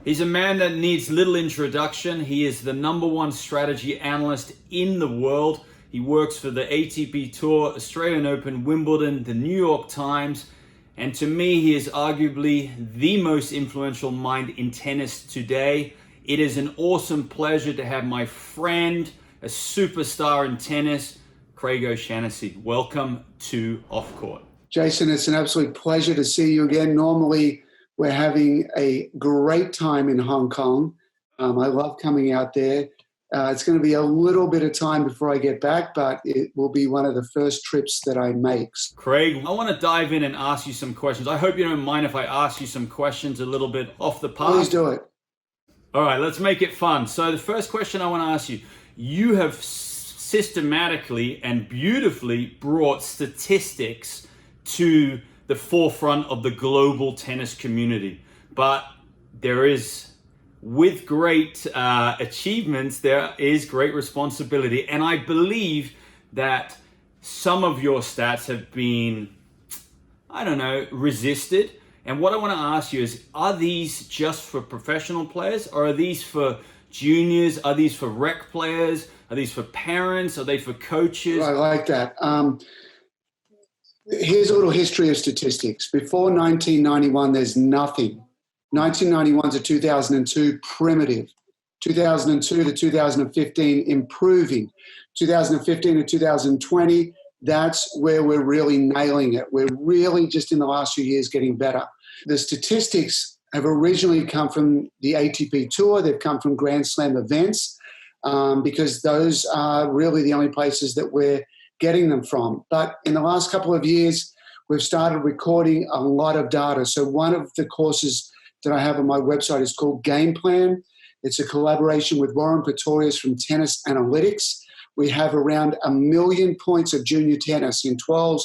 He's a man that needs little introduction. He is the #1 strategy analyst in the world. He works for the ATP Tour, Australian Open, Wimbledon, the New York Times, and to me, he is arguably the most influential mind in tennis today. It is an awesome pleasure to have my friend, a superstar in tennis, Craig O'Shannessy. Welcome to Off Court. Jason, it's an absolute pleasure to see you again. Normally, we're having a great time in Hong Kong. I love coming out there. It's going to be a little bit of time before I get back, but it will be one of the first trips that I make. Craig, I want to dive in and ask you some questions. I hope you don't mind if I ask you some questions a little bit off the path. Please do it. All right, let's make it fun. So the first question I want to ask you, you have systematically and beautifully brought statistics to the forefront of the global tennis community. But there is, with great achievements, there is great responsibility. And I believe that some of your stats have been, resisted. And what I want to ask you is, are these just for professional players, or are these for juniors? Are these for rec players? Are these for parents? Are they for coaches? I like that. Here's a little history of statistics. Before 1991, there's nothing. 1991 to 2002, primitive. 2002 to 2015, improving. 2015 to 2020, that's where we're really nailing it. We're really just in the last few years getting better. The statistics have originally come from the ATP Tour. They've come from Grand Slam events because those are really the only places that we're getting them from. But in the last couple of years, we've started recording a lot of data. So one of the courses that I have on my website is called Game Plan. It's a collaboration with Warren Pretorius from Tennis Analytics. We have around 1 million points of junior tennis in 12s,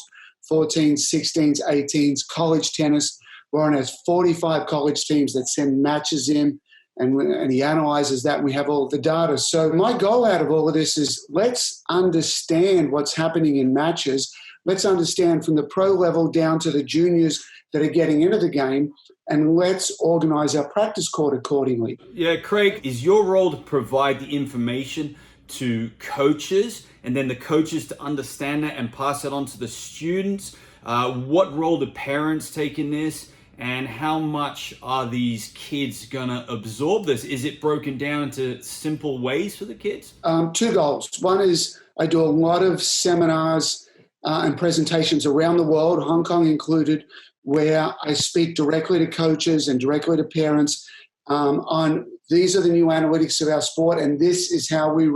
14s, 16s, 18s, college tennis. Warren has 45 college teams that send matches in, and he analyzes that, and we have all of the data. So my goal out of all of this is, let's understand what's happening in matches. Let's understand from the pro level down to the juniors that are getting into the game, and let's organize our practice court accordingly. Yeah, Craig, is your role to provide the information to coaches, and then the coaches to understand that and pass it on to the students? What role do parents take in this? And how much are these kids going to absorb this? Is it broken down into simple ways for the kids? Two goals. One is I do a lot of seminars and presentations around the world, Hong Kong included, where I speak directly to coaches and directly to parents on these are the new analytics of our sport, and this is how we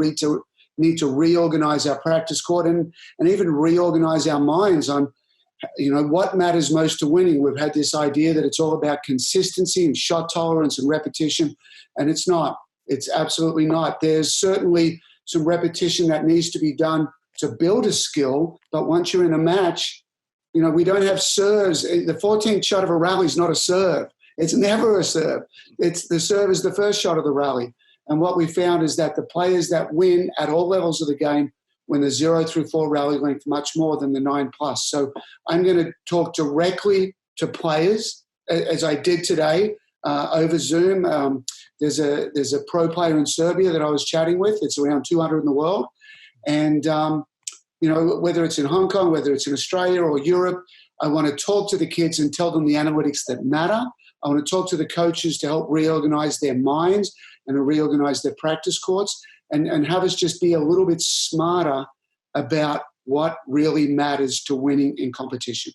need to reorganize our practice court and even reorganize our minds on what matters most to winning. We've had this idea that it's all about consistency and shot tolerance and repetition, and it's not. It's absolutely not. There's certainly some repetition that needs to be done to build a skill, but once you're in a match, we don't have serves. The 14th shot of a rally is not a serve. It's never a serve. It's the serve is the first shot of the rally. And what we found is that the players that win at all levels of the game when the 0 through 4 rally length much more than the 9+. So I'm going to talk directly to players, as I did today over Zoom. There's a pro player in Serbia that I was chatting with. It's around 200 in the world. And, whether it's in Hong Kong, whether it's in Australia or Europe, I want to talk to the kids and tell them the analytics that matter. I want to talk to the coaches to help reorganize their minds and to reorganize their practice courts, and have us just be a little bit smarter about what really matters to winning in competition.